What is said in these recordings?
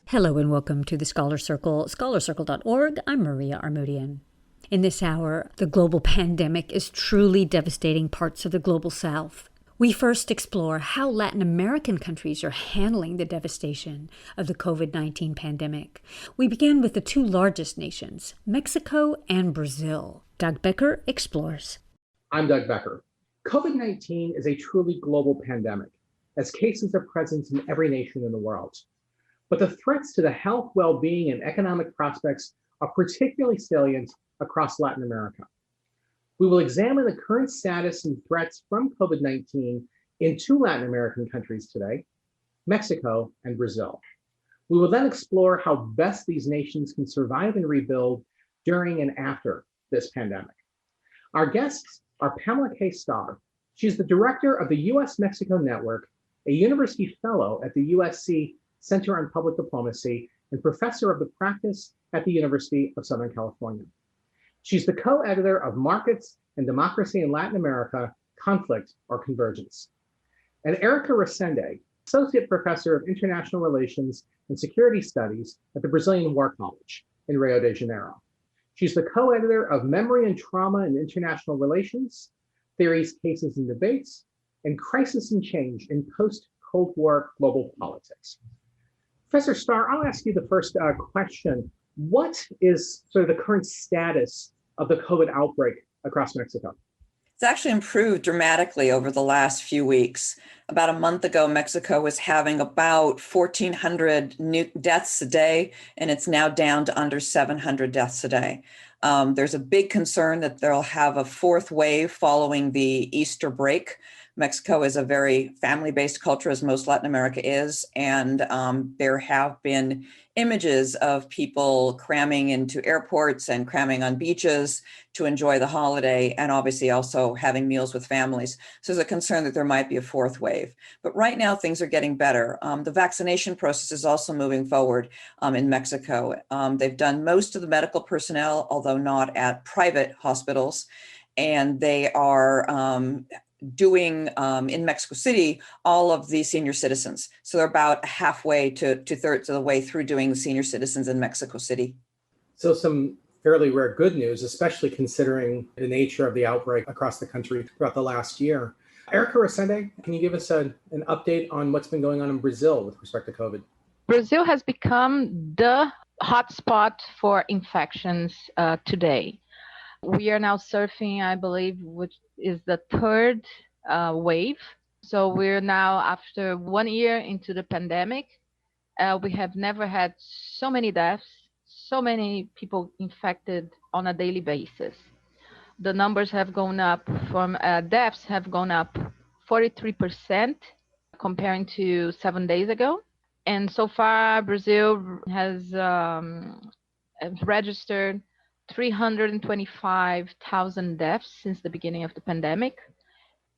Hello and welcome to the Scholar Circle, scholarcircle.org. I'm Maria Armodian. In this hour, the global pandemic is truly devastating parts of the global south. We first explore how Latin American countries are handling the devastation of the COVID-19 pandemic. We begin with the two largest nations, Mexico and Brazil. Doug Becker explores. I'm Doug Becker. COVID-19 is a truly global pandemic, as cases are present in every nation in the world. But the threats to the health, well-being, and economic prospects are particularly salient across Latin America. We will examine the current status and threats from COVID-19 in two Latin American countries today, Mexico and Brazil. We will then explore how best these nations can survive and rebuild during and after this pandemic. Our guests are Pamela K. Starr. She's the director of the U.S.-Mexico Network, a university fellow at the USC Center on Public Diplomacy, and professor of the practice at the University of Southern California. She's the co-editor of Markets and Democracy in Latin America, Conflict or Convergence. And Erica Resende, associate professor of international relations and security studies at the Brazilian War College in Rio de Janeiro. She's the co-editor of Memory and Trauma in International Relations, Theories, Cases, and Debates, and Crisis and Change in Post-Cold War Global Politics. Professor Starr, I'll ask you the first question. What is sort of the current status of the COVID outbreak across Mexico? It's actually improved dramatically over the last few weeks. About a month ago, Mexico was having about 1,400 new deaths a day, and it's now down to under 700 deaths a day. There's a big concern that they'll have a fourth wave following the Easter break. Mexico is a very family-based culture, as most Latin America is, and there have been images of people cramming into airports and cramming on beaches to enjoy the holiday, and obviously also having meals with families. So there's a concern that there might be a fourth wave. But right now, things are getting better. The vaccination process is also moving forward in Mexico. They've done most of the medical personnel, although not at private hospitals, and they are doing in Mexico City all of the senior citizens. So they're about halfway to two-thirds of the way through doing the senior citizens in Mexico City. So some fairly rare good news, especially considering the nature of the outbreak across the country throughout the last year. Erica Resende, can you give us an update on what's been going on in Brazil with respect to COVID? Brazil has become the hotspot for infections today. We are now surfing, I believe, which is the third wave. So we're now, after 1 year into the pandemic, we have never had so many deaths, so many people infected on a daily basis. The numbers have gone up from deaths have gone up 43% comparing to 7 days ago. And so far, Brazil has registered 325,000 deaths since the beginning of the pandemic,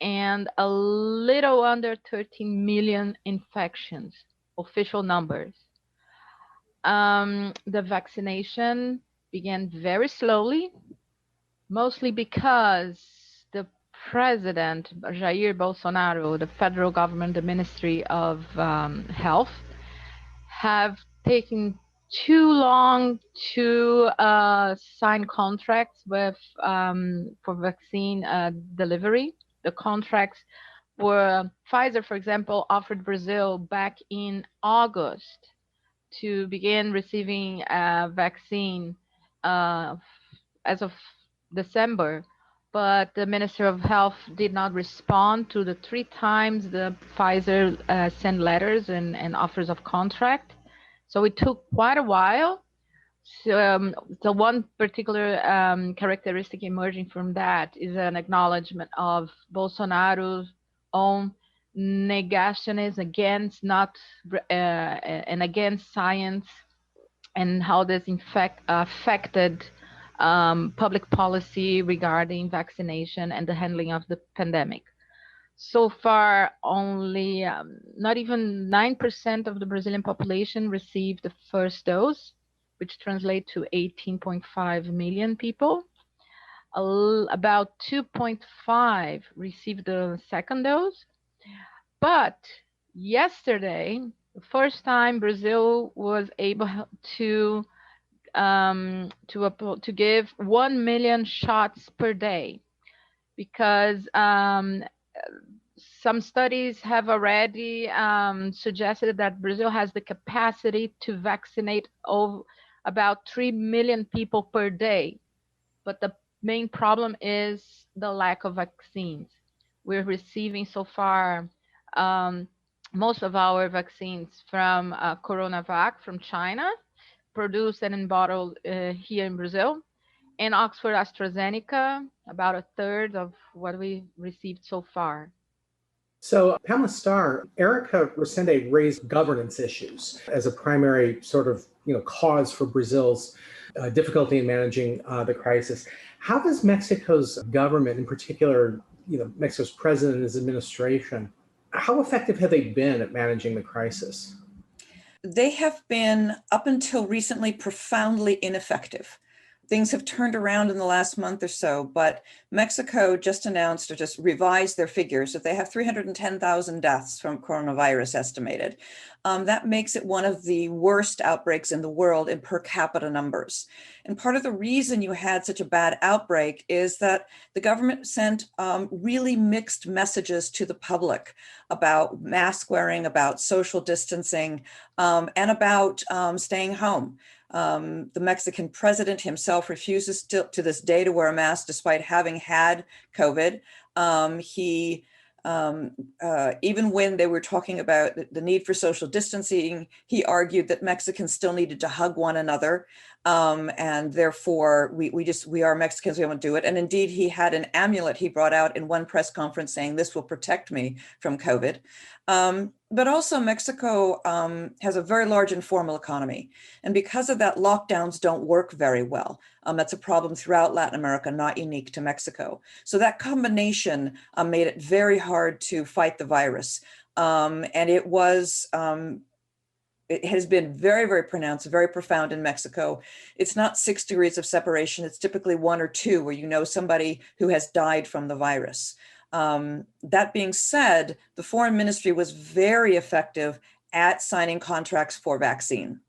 and a little under 13 million infections, official numbers. The vaccination began very slowly, mostly because the president, Jair Bolsonaro, the federal government, the Ministry of Health, have taken too long to sign contracts with for vaccine delivery. The contracts were Pfizer, for example, offered Brazil back in August to begin receiving a vaccine as of December, but the Minister of Health did not respond to the 3 times the Pfizer sent letters and offers of contract. So it took quite a while. So one particular characteristic emerging from that is an acknowledgement of Bolsonaro's own negationism against and against science, and how this affected public policy regarding vaccination and the handling of the pandemic. So far, only not even 9% of the Brazilian population received the first dose, which translates to 18.5 million people. About 2.5 received the second dose. But yesterday, The first time Brazil was able to give 1 million shots per day, because some studies have already suggested that Brazil has the capacity to vaccinate about 3 million people per day. But the main problem is the lack of vaccines. We're receiving so far most of our vaccines from CoronaVac from China, produced and bottled here in Brazil, and Oxford AstraZeneca, about a third of what we received so far. So, Pamela Starr, Erica Resende raised governance issues as a primary sort of cause for Brazil's difficulty in managing the crisis. How does Mexico's government, in particular, Mexico's president and his administration, how effective have they been at managing the crisis? They have been, up until recently, profoundly ineffective. Things have turned around in the last month or so, but Mexico just announced or just revised their figures that they have 310,000 deaths from coronavirus estimated. That makes it one of the worst outbreaks in the world in per capita numbers. And part of the reason you had such a bad outbreak is that the government sent really mixed messages to the public about mask wearing, about social distancing, and about staying home. The Mexican president himself refuses to this day to wear a mask despite having had COVID. Even when they were talking about the need for social distancing, he argued that Mexicans still needed to hug one another. And therefore, we are Mexicans, we won't do it. And indeed, he had an amulet he brought out in one press conference saying, "This will protect me from COVID." But also Mexico has a very large informal economy. And because of that, lockdowns don't work very well. That's a problem throughout Latin America, not unique to Mexico. So that combination made it very hard to fight the virus. And it has been very, very pronounced, very profound in Mexico. It's not 6 degrees of separation. It's typically 1 or 2 where you know somebody who has died from the virus. That being said, the foreign ministry was very effective at signing contracts for vaccine.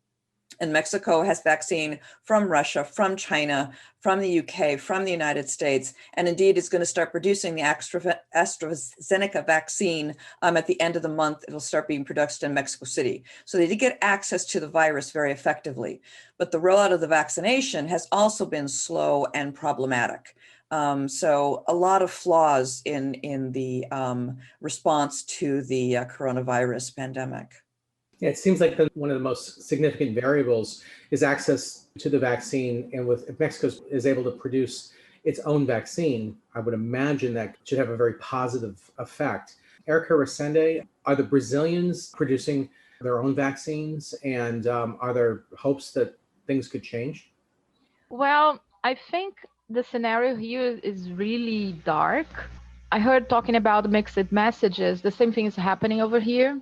And Mexico has vaccine from Russia, from China, from the UK, from the United States, and indeed is going to start producing the AstraZeneca vaccine at the end of the month. It'll start being produced in Mexico City. So they did get access to the virus very effectively. But the rollout of the vaccination has also been slow and problematic. So a lot of flaws in the response to the coronavirus pandemic. Yeah, it seems like one of the most significant variables is access to the vaccine. And if Mexico is able to produce its own vaccine, I would imagine that should have a very positive effect. Erica Resende, are the Brazilians producing their own vaccines? And are there hopes that things could change? Well, I think the scenario here is really dark. I heard talking about mixed messages. The same thing is happening over here,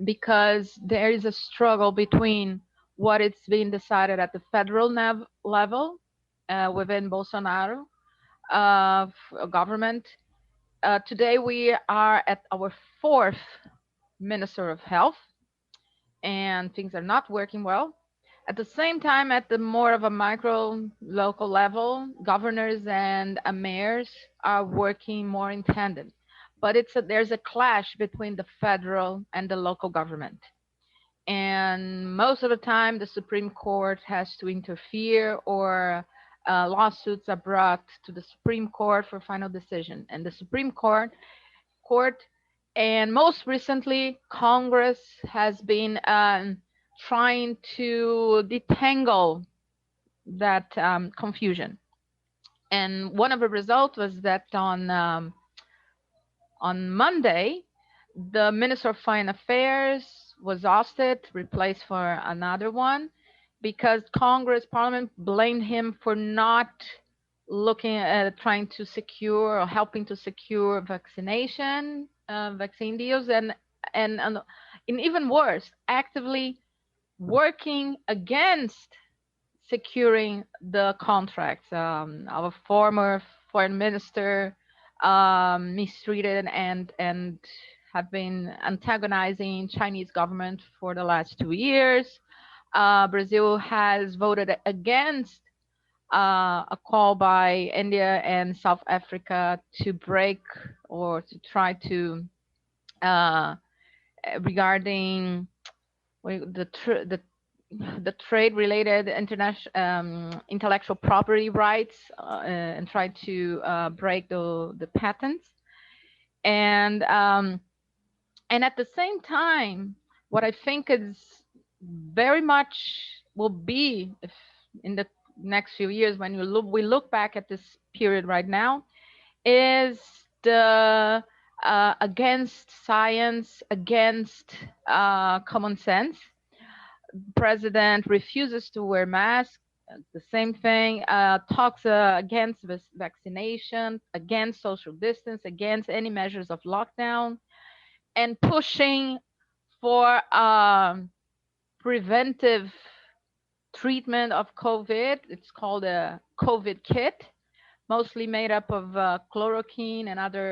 because there is a struggle between what is being decided at the federal level within Bolsonaro government. Today we are at our 4th Minister of Health, and things are not working well. At the same time, at the more of a micro local level, governors and mayors are working more in tandem. But there's a clash between the federal and the local government. And most of the time, the Supreme Court has to interfere, or lawsuits are brought to the Supreme Court for final decision. And the Supreme Court, and most recently, Congress has been trying to detangle that confusion. And one of the results was that on Monday, the Minister of Foreign Affairs was ousted, replaced for another one, because Parliament blamed him for not looking at trying to secure or helping to secure vaccine deals, and even worse, actively working against securing the contracts. Our former foreign minister mistreated and have been antagonizing Chinese government for the last 2 years. Brazil has voted against a call by India and South Africa to break or to try to regarding the trade-related international intellectual property rights and try to break the patents. And at the same time, what I think is very much will be, if in the next few years, when we look back at this period right now, is the against science, against common sense. President refuses to wear masks. The same thing, talks against vaccination, against social distance, against any measures of lockdown, and pushing for preventive treatment of COVID. It's called a COVID kit, mostly made up of chloroquine and other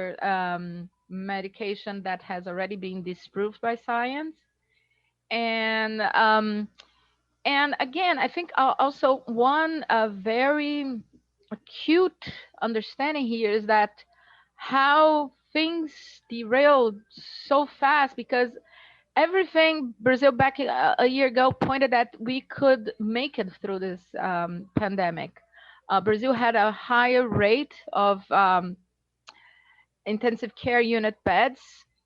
medication that has already been disproved by science. And again, I think also one very acute understanding here is that how things derailed so fast, because everything Brazil back a year ago pointed that we could make it through this pandemic. Brazil had a higher rate of intensive care unit beds,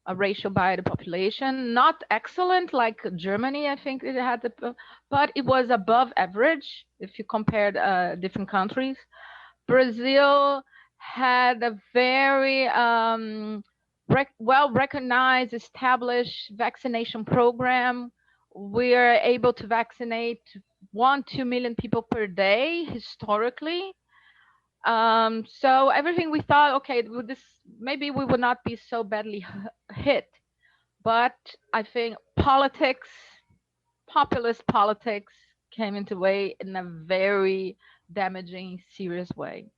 a ratio by the population, not excellent like Germany, I think it had, but it was above average if you compared different countries. Brazil had a very well-recognized, established vaccination program. We are able to vaccinate 1-2 million people per day historically. So everything we thought, okay, this maybe we would not be so badly hit, but I think politics, populist politics, came into play in a very damaging, serious way.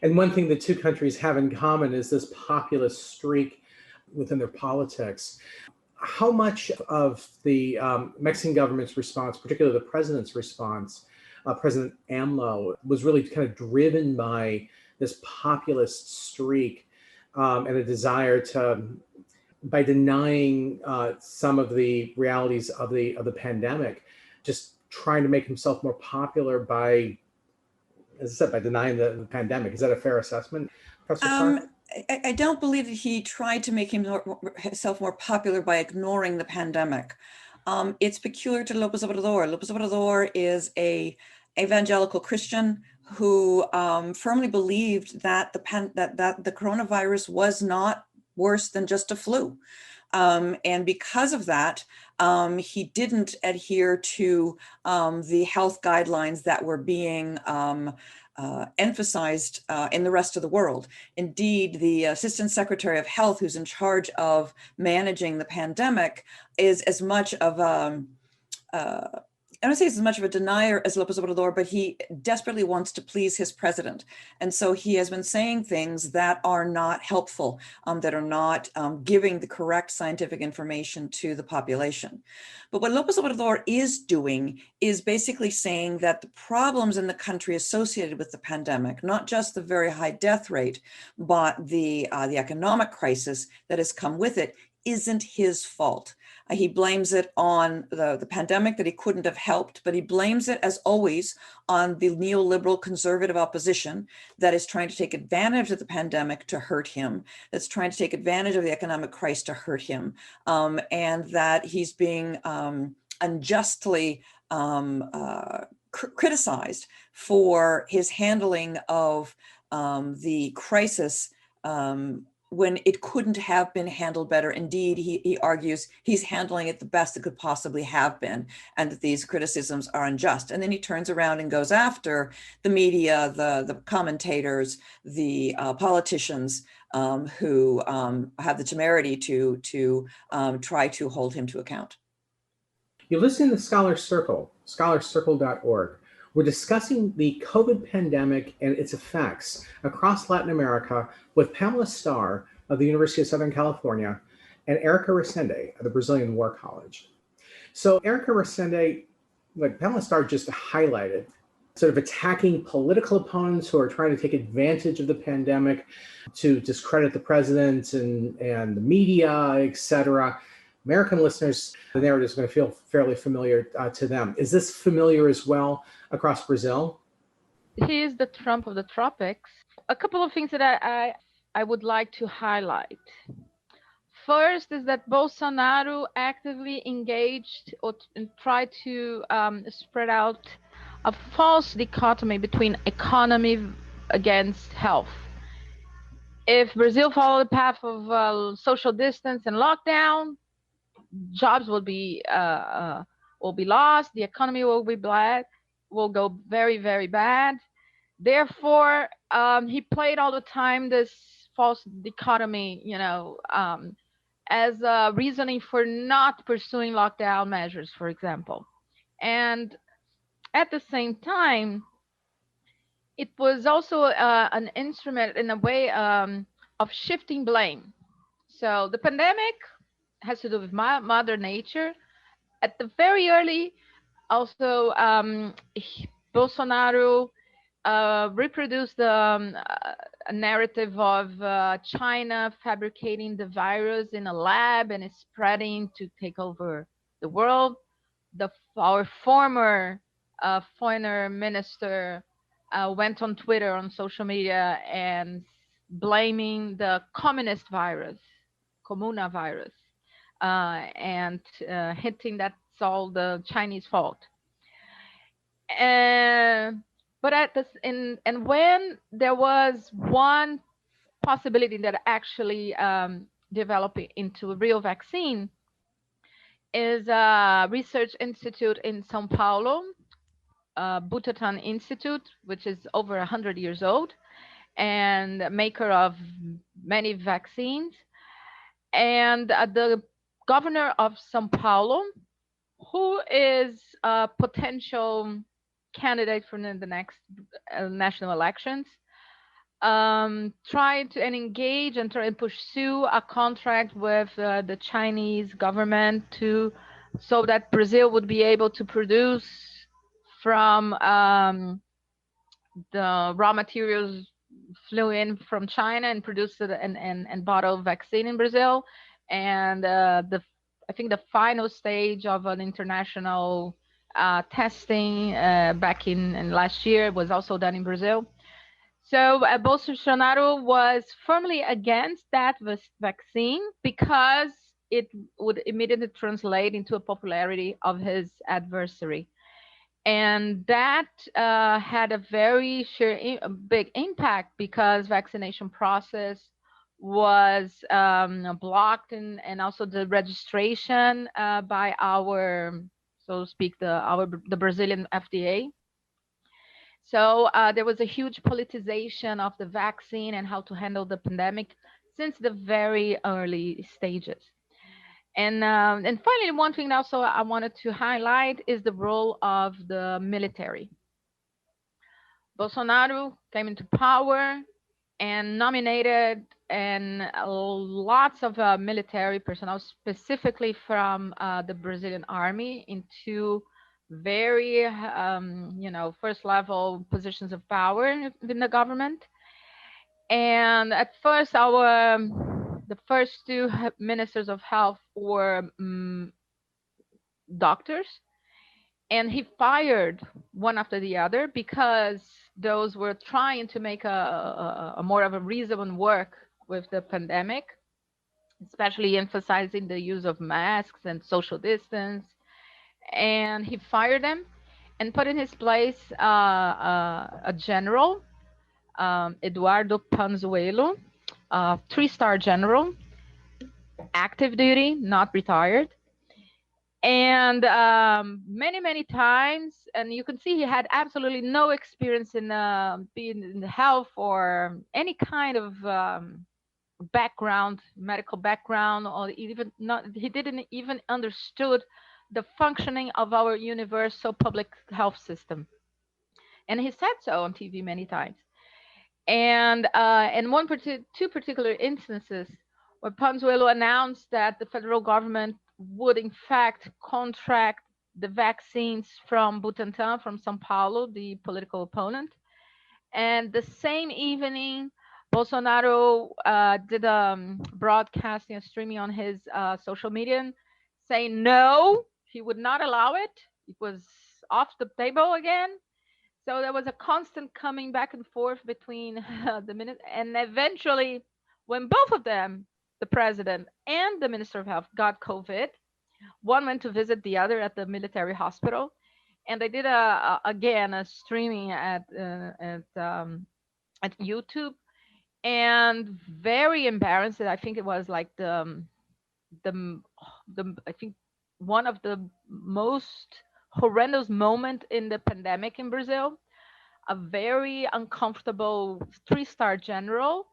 And one thing the two countries have in common is this populist streak within their politics. How much of the Mexican government's response, particularly the president's response, President AMLO, was really kind of driven by this populist streak and a desire to, by denying some of the realities of the pandemic, just trying to make himself more popular by, as I said, by denying the pandemic. Is that a fair assessment, Professor Starr? I don't believe that he tried to make himself more popular by ignoring the pandemic. It's peculiar to López Obrador. López Obrador is a evangelical Christian who firmly believed that the coronavirus was not worse than just a flu. And because of that, he didn't adhere to the health guidelines that were being emphasized in the rest of the world. Indeed, the Assistant Secretary of Health, who's in charge of managing the pandemic, is as much of I don't say he's as much of a denier as López Obrador, but he desperately wants to please his president. And so he has been saying things that are not helpful, that are not giving the correct scientific information to the population. But what López Obrador is doing is basically saying that the problems in the country associated with the pandemic, not just the very high death rate, but the economic crisis that has come with it, isn't his fault. He blames it on the pandemic that he couldn't have helped, but he blames it, as always, on the neoliberal conservative opposition that is trying to take advantage of the pandemic to hurt him, that's trying to take advantage of the economic crisis to hurt him, and that he's being unjustly criticized for his handling of the crisis when it couldn't have been handled better. Indeed, he argues he's handling it the best it could possibly have been, and that these criticisms are unjust. And then he turns around and goes after the media, the commentators, the politicians who have the temerity to try to hold him to account. You're listening to Scholar Circle, scholarcircle.org. We're discussing the COVID pandemic and its effects across Latin America with Pamela Starr, of the University of Southern California, and Erica Resende of the Brazilian War College. So Erica Resende, like Pamela Starr just highlighted, sort of attacking political opponents who are trying to take advantage of the pandemic to discredit the president and the media, et cetera. American listeners, the narrative is going to feel fairly familiar to them. Is this familiar as well across Brazil? He is the Trump of the tropics. A couple of things that I would like to highlight. First is that Bolsonaro actively engaged and tried to spread out a false dichotomy between economy against health. If Brazil followed the path of social distance and lockdown, jobs will be lost. The economy will be bad, will go very, very bad. Therefore, he played all the time this false dichotomy, as a reasoning for not pursuing lockdown measures, for example. And at the same time, it was also an instrument in a way of shifting blame. So the pandemic has to do with Mother Nature. At the very early, also, Bolsonaro reproduced a narrative of China fabricating the virus in a lab and is spreading to take over the world. Our former foreign minister went on Twitter, on social media, and blaming the communist virus, coronavirus, and hinting that's all the Chinese fault. But and when there was one possibility that actually developed into a real vaccine, is a research institute in São Paulo, Butantan Institute, which is over 100 years old and maker of many vaccines. And the governor of São Paulo, who is a potential candidate for the next national elections, tried to engage and try and pursue a contract with the Chinese government so that Brazil would be able to produce from the raw materials flew in from China and produced it and bottle vaccine in Brazil. And I think the final stage of an international testing back in last year was also done in Brazil. So Bolsonaro was firmly against that vaccine because it would immediately translate into a popularity of his adversary. And that had a very big impact because vaccination process was blocked and also the registration by our, so to speak, the Brazilian FDA. So there was a huge politicization of the vaccine and how to handle the pandemic since the very early stages. And finally, one thing also I wanted to highlight is the role of the military. Bolsonaro came into power and nominated and lots of military personnel, specifically from the Brazilian army, into very, first level positions of power in the government. And at first, the first two ministers of health were doctors, and he fired one after the other because those were trying to make a more of a reasonable work with the pandemic, especially emphasizing the use of masks and social distance. And he fired them and put in his place a general, Eduardo Panzuelo, 3-star general, active duty, not retired. And many times, and you can see he had absolutely no experience in being in health or any kind of background, medical background, or even not. He didn't even understood the functioning of our universal public health system, and he said so on TV many times. And in two particular instances, where Pazuello announced that the federal government would in fact contract the vaccines from Butantan, from São Paulo, the political opponent. And the same evening, Bolsonaro did a broadcasting, a streaming on his social media, saying no, he would not allow it. It was off the table again. So there was a constant coming back and forth between the minute, and eventually, when both of them, the president and the minister of health, got COVID, one went to visit the other at the military hospital, and they did again a streaming at YouTube, and very embarrassed. I think it was like the I think one of the most horrendous moment in the pandemic in Brazil. A very uncomfortable 3-star general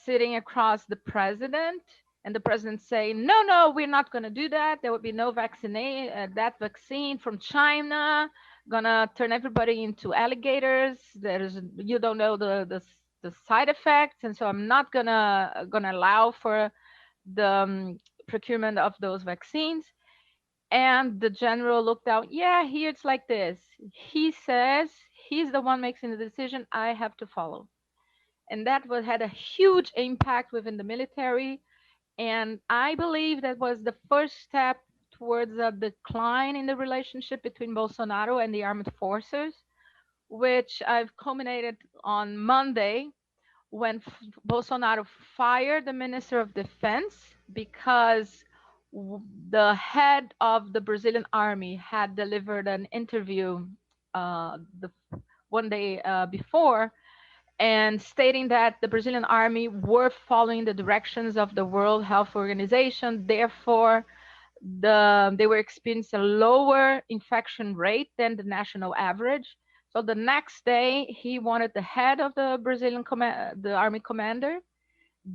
sitting across the president, and the president saying, no, we're not going to do that. There will be no that vaccine from China, gonna turn everybody into alligators. You don't know the side effects, and so I'm not gonna allow for the procurement of those vaccines. And the general looked out, yeah, here it's like this. He says he's the one making the decision, I have to follow. And that had a huge impact within the military. And I believe that was the first step towards a decline in the relationship between Bolsonaro and the armed forces, which I've culminated on Monday when Bolsonaro fired the Minister of Defense because the head of the Brazilian army had delivered an interview the one day before, and stating that the Brazilian army were following the directions of the World Health Organization. Therefore, they were experiencing a lower infection rate than the national average. So the next day, he wanted the head of the Brazilian the army commander.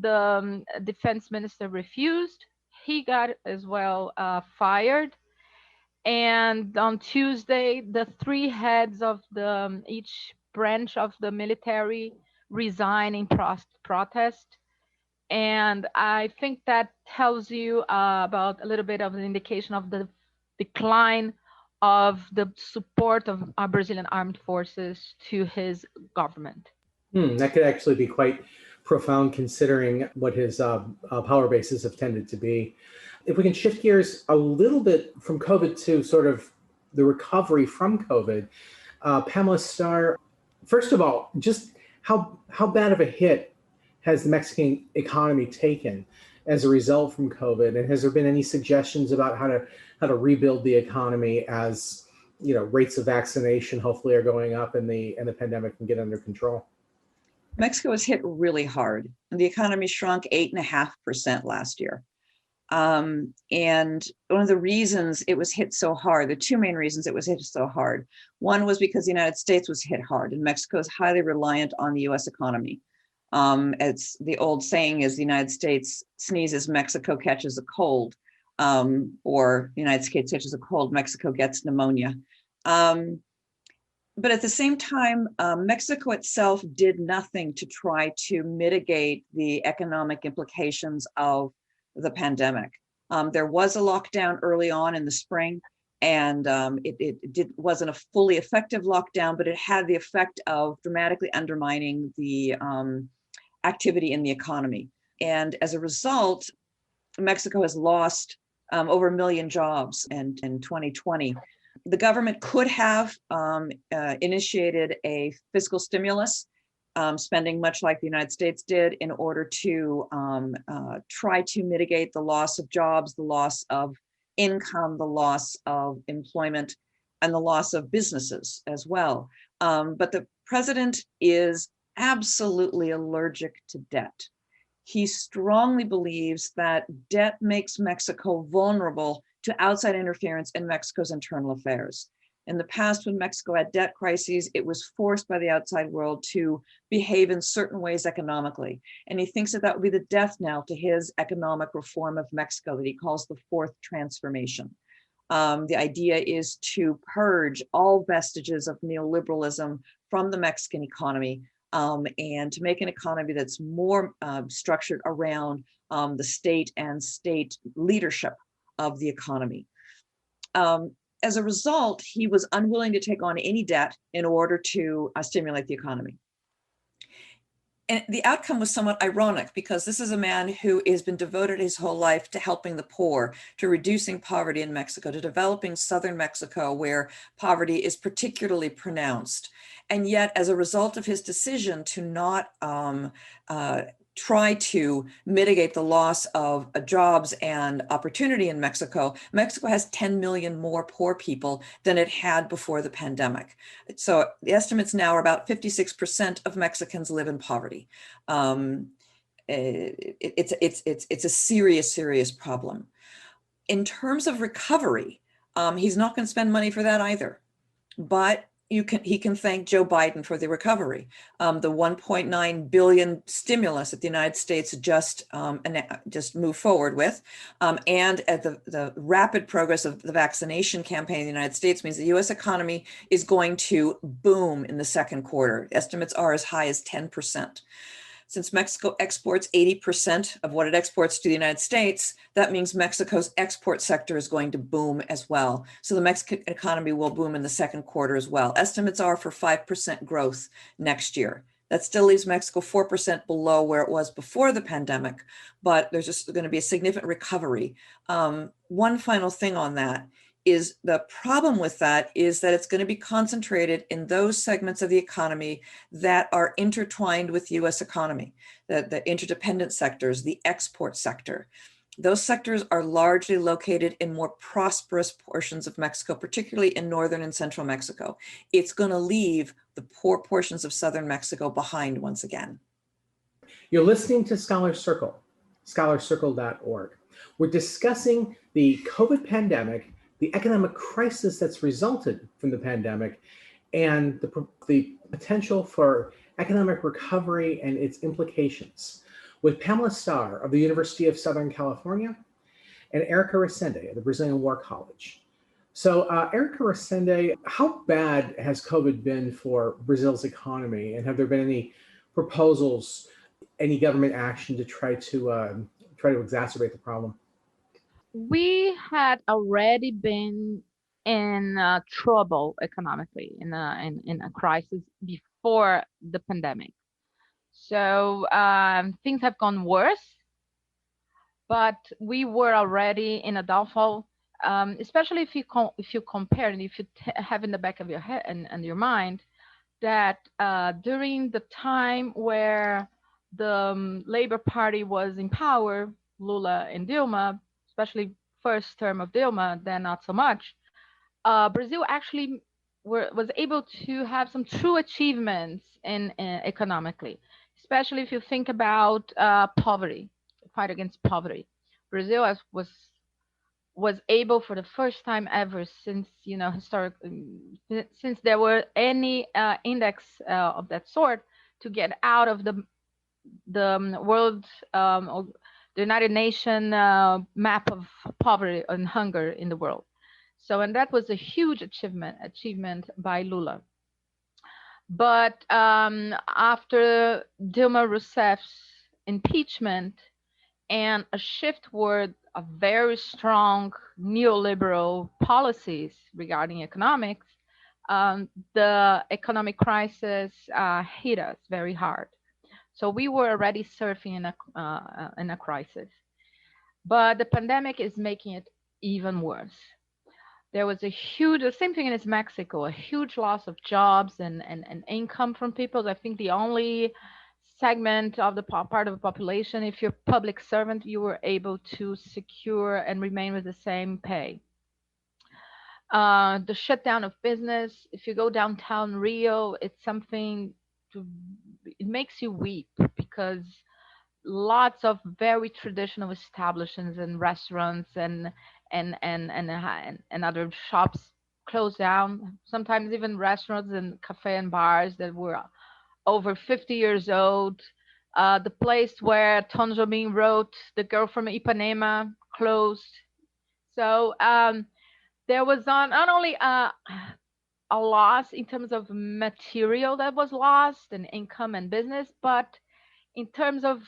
The defense minister refused. He got as well fired. And on Tuesday, the 3 heads of each branch of the military resign in protest. And I think that tells you about a little bit of an indication of the decline of the support of our Brazilian armed forces to his government. That could actually be quite profound considering what his power bases have tended to be. If we can shift gears a little bit from COVID to sort of the recovery from COVID, Pamela Starr, first of all, just how bad of a hit has the Mexican economy taken as a result from COVID? And has there been any suggestions about how to rebuild the economy as, you know, rates of vaccination hopefully are going up and the pandemic can get under control? Mexico was hit really hard. The economy shrunk 8.5% last year. And one of the reasons it was hit so hard, the 2 main reasons it was hit so hard, one was because the United States was hit hard, and Mexico is highly reliant on the US economy. It's the old saying is the United States sneezes, Mexico catches a cold, or the United States catches a cold, Mexico gets pneumonia. But at the same time, Mexico itself did nothing to try to mitigate the economic implications of the pandemic. There was a lockdown early on in the spring, and it wasn't a fully effective lockdown, but it had the effect of dramatically undermining the activity in the economy. And as a result, Mexico has lost over 1 million jobs in 2020. The government could have initiated a fiscal stimulus, spending much like the United States did, in order to try to mitigate the loss of jobs, the loss of income, the loss of employment, and the loss of businesses as well. But the president is absolutely allergic to debt. He strongly believes that debt makes Mexico vulnerable to outside interference in Mexico's internal affairs. In the past, when Mexico had debt crises, it was forced by the outside world to behave in certain ways economically. And he thinks that would be the death knell to his economic reform of Mexico that he calls the fourth transformation. The idea is to purge all vestiges of neoliberalism from the Mexican economy, and to make an economy that's more structured around the state and state leadership of the economy. As a result, he was unwilling to take on any debt in order to stimulate the economy. And the outcome was somewhat ironic because this is a man who has been devoted his whole life to helping the poor, to reducing poverty in Mexico, to developing southern Mexico where poverty is particularly pronounced. And yet, as a result of his decision to not try to mitigate the loss of jobs and opportunity in Mexico, Mexico has 10 million more poor people than it had before the pandemic. So the estimates now are about 56% of Mexicans live in poverty. It's a serious, serious problem. In terms of recovery, he's not going to spend money for that either. But he can thank Joe Biden for the recovery. The 1.9 billion stimulus that the United States just moved forward with, and at the rapid progress of the vaccination campaign in the United States means the U.S. economy is going to boom in the second quarter. Estimates are as high as 10%. Since Mexico exports 80% of what it exports to the United States, that means Mexico's export sector is going to boom as well. So the Mexican economy will boom in the second quarter as well. Estimates are for 5% growth next year. That still leaves Mexico 4% below where it was before the pandemic, but there's just going to be a significant recovery. One final thing on that is the problem with that is that it's going to be concentrated in those segments of the economy that are intertwined with the US economy, the interdependent sectors, the export sector. Those sectors are largely located in more prosperous portions of Mexico, particularly in northern and central Mexico. It's going to leave the poor portions of southern Mexico behind once again. You're listening to Scholar Circle, scholarcircle.org. We're discussing the COVID pandemic, the economic crisis that's resulted from the pandemic, and the potential for economic recovery and its implications with Pamela Starr of the University of Southern California and Erica Resende of the Brazilian War College. So Erica Resende, how bad has COVID been for Brazil's economy? And have there been any proposals, any government action to try to exacerbate the problem? We had already been in trouble economically, in a crisis before the pandemic. So things have gone worse, but we were already in a downfall. Especially if you compare and if you have in the back of your head and your mind that during the time where the Labor Party was in power, Lula and Dilma, especially first term of Dilma, then not so much, Brazil actually was able to have some true achievements in economically, especially if you think about poverty, fight against poverty. Brazil was able for the first time ever since since there were any index of that sort to get out of the world or the United Nations map of poverty and hunger in the world. So, and that was a huge achievement by Lula. But after Dilma Rousseff's impeachment and a shift toward a very strong neoliberal policies regarding economics, the economic crisis hit us very hard. So we were already surfing in a crisis, but the pandemic is making it even worse. There was the same thing in Mexico, a huge loss of jobs and income from people. I think the only segment of the part of the population, if you're a public servant, you were able to secure and remain with the same pay. The shutdown of business, if you go downtown Rio, it's something it makes you weep because lots of very traditional establishments and restaurants and other shops closed down. Sometimes even restaurants and cafe and bars that were over 50 years old. The place where Tom Jobim wrote The Girl from Ipanema closed. So there was not only a loss in terms of material that was lost and income and business, but in terms of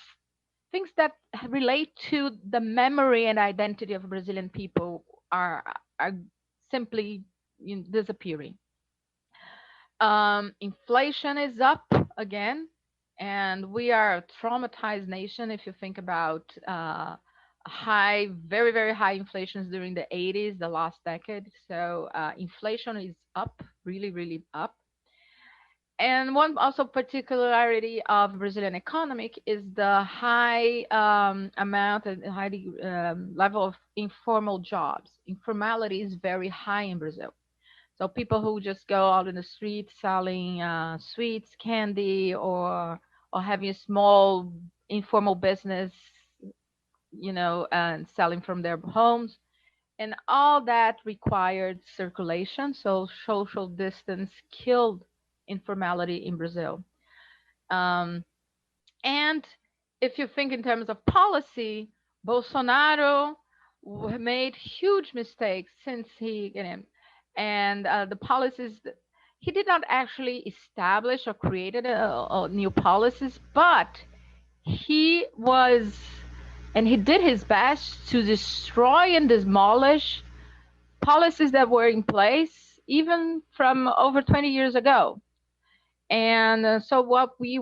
things that relate to the memory and identity of Brazilian people are simply disappearing. Inflation is up again, and we are a traumatized nation if you think about very, very high inflations during the 80s, the last decade. So inflation is up, really, really up. And one also particularity of Brazilian economic is the high amount and high level of informal jobs. Informality is very high in Brazil. So people who just go out in the street selling sweets, candy, or having a small informal business, and selling from their homes, and all that required circulation. So social distance killed informality in Brazil. And if you think in terms of policy, Bolsonaro made huge mistakes since he and the policies he did not actually establish or created new policies, but he was and he did his best to destroy and demolish policies that were in place even from over 20 years ago. And so what we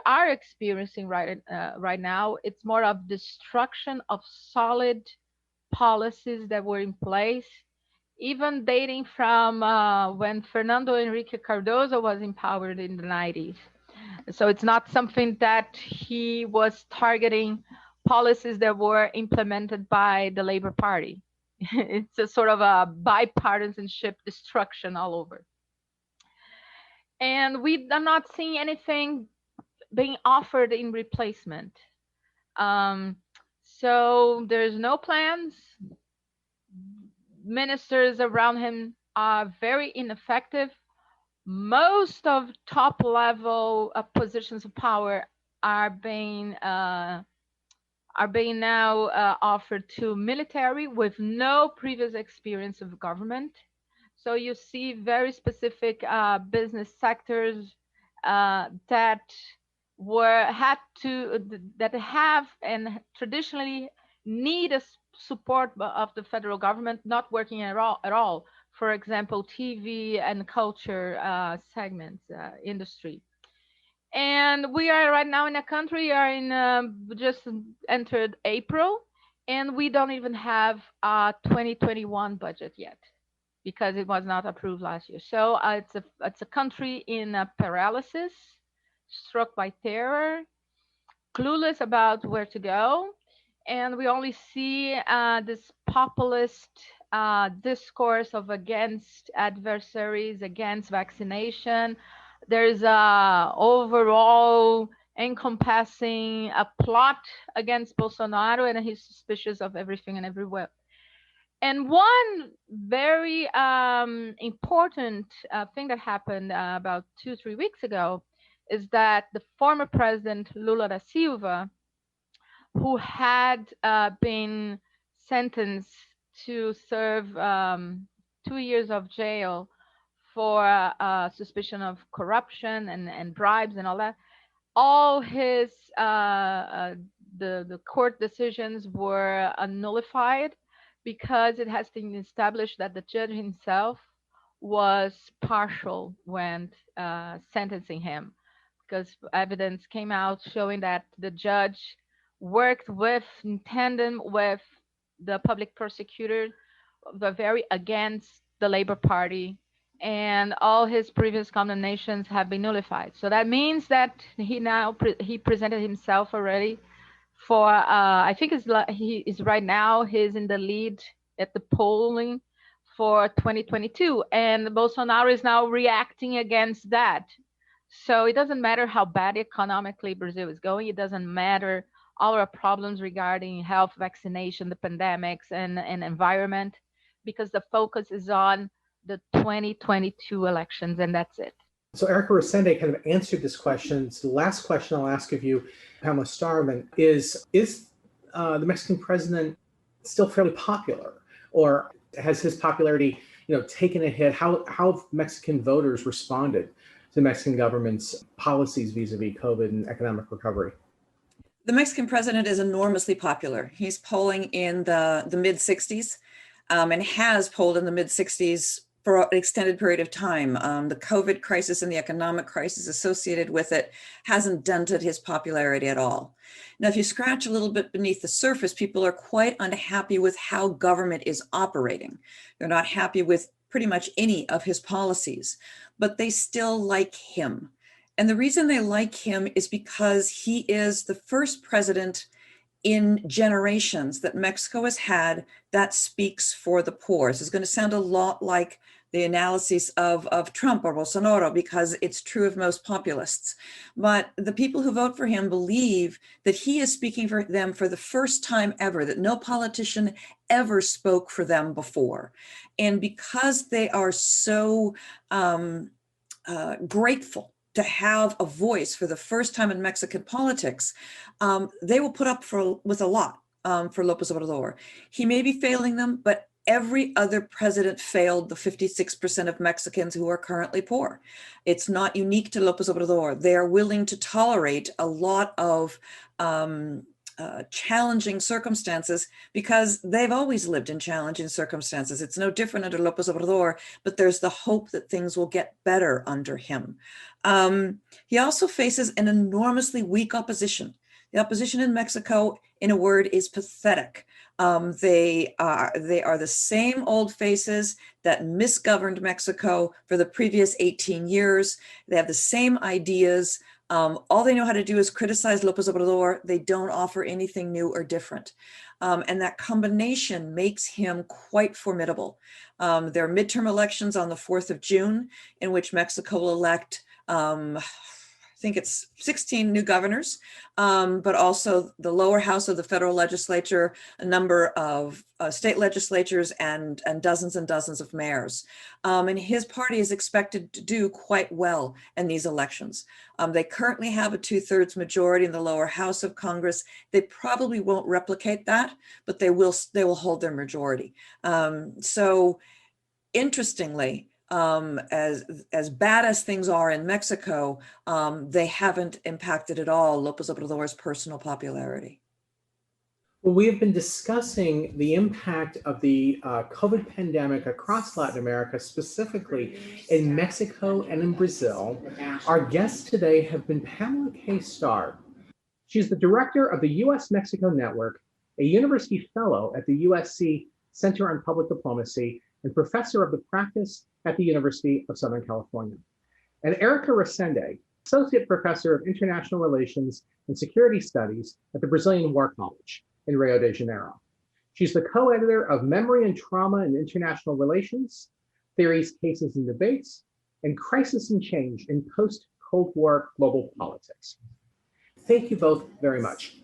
are experiencing right now, it's more of destruction of solid policies that were in place, even dating from when Fernando Henrique Cardoso was empowered in the 90s. So it's not something that he was targeting policies that were implemented by the Labor Party. It's a sort of a bipartisanship destruction all over. And we are not seeing anything being offered in replacement. So there's no plans. Ministers around him are very ineffective. Most of top level positions of power are being now offered to military with no previous experience of government. So you see very specific business sectors that have and traditionally need a support of the federal government not working at all. For example, TV and culture segments, industry. And we are right now in a country, we are in just entered April, and we don't even have a 2021 budget yet, because it was not approved last year. So it's a country in paralysis, struck by terror, clueless about where to go, and we only see this populist discourse of against adversaries, against vaccination. There's a overall encompassing a plot against Bolsonaro, and he's suspicious of everything and everywhere. And one very important thing that happened about 2-3 weeks ago is that the former president Lula da Silva, who had been sentenced to serve 2 years of jail for suspicion of corruption and bribes and all his the court decisions were nullified, because it has been established that the judge himself was partial when sentencing him, because evidence came out showing that the judge worked in tandem with the public prosecutor, very against the Labor Party, and all his previous condemnations have been nullified. So that means that he presented himself already for I think he is right now, he's in the lead at the polling for 2022, and Bolsonaro is now reacting against that. So it doesn't matter how bad economically Brazil is going, it doesn't matter all our problems regarding health, vaccination, the pandemics, and environment, because the focus is on the 2022 elections, and that's it. So Erica Resende kind of answered this question. So the last question I'll ask of you, Pamela Starman, is the Mexican president still fairly popular, or has his popularity taken a hit, how Mexican voters responded to the Mexican government's policies vis-a-vis COVID and economic recovery? The Mexican president is enormously popular. He's polling in the mid 60s and has polled in the mid 60s for an extended period of time. The COVID crisis and the economic crisis associated with it hasn't dented his popularity at all. Now, if you scratch a little bit beneath the surface, people are quite unhappy with how government is operating. They're not happy with pretty much any of his policies, but they still like him. And the reason they like him is because he is the first president in generations that Mexico has had that speaks for the poor. This is going to sound a lot like the analysis of Trump or Bolsonaro, because it's true of most populists. But the people who vote for him believe that he is speaking for them for the first time ever, that no politician ever spoke for them before. And because they are so grateful to have a voice for the first time in Mexican politics, they will put up with a lot for López Obrador. He may be failing them, but every other president failed the 56% of Mexicans who are currently poor. It's not unique to López Obrador. They are willing to tolerate a lot of challenging circumstances because they've always lived in challenging circumstances. It's no different under López Obrador, but there's the hope that things will get better under him. He also faces an enormously weak opposition. The opposition in Mexico, in a word, is pathetic. They are the same old faces that misgoverned Mexico for the previous 18 years. They have the same ideas. All they know how to do is criticize López Obrador. They don't offer anything new or different. And that combination makes him quite formidable. There are midterm elections on the 4th of June, in which Mexico will elect I think it's 16 new governors, but also the lower house of the federal legislature, a number of state legislatures, and dozens of mayors. And his party is expected to do quite well in these elections. They currently have a 2/3 majority in the lower house of Congress. They probably won't replicate that, but they will hold their majority. So interestingly, as bad as things are in Mexico, they haven't impacted at all López Obrador's personal popularity. Well, we have been discussing the impact of the COVID pandemic across Latin America, specifically in Mexico and in Brazil. Our guests today have been Pamela K. Starr. She's the director of the U.S.-Mexico Network, a university fellow at the USC Center on Public Diplomacy, and professor of the practice at the University of Southern California. And Erica Resende, associate professor of international relations and security studies at the Brazilian War College in Rio de Janeiro. She's the co-editor of Memory and Trauma in International Relations, Theories, Cases, and Debates, and Crisis and Change in Post-Cold War Global Politics. Thank you both very much.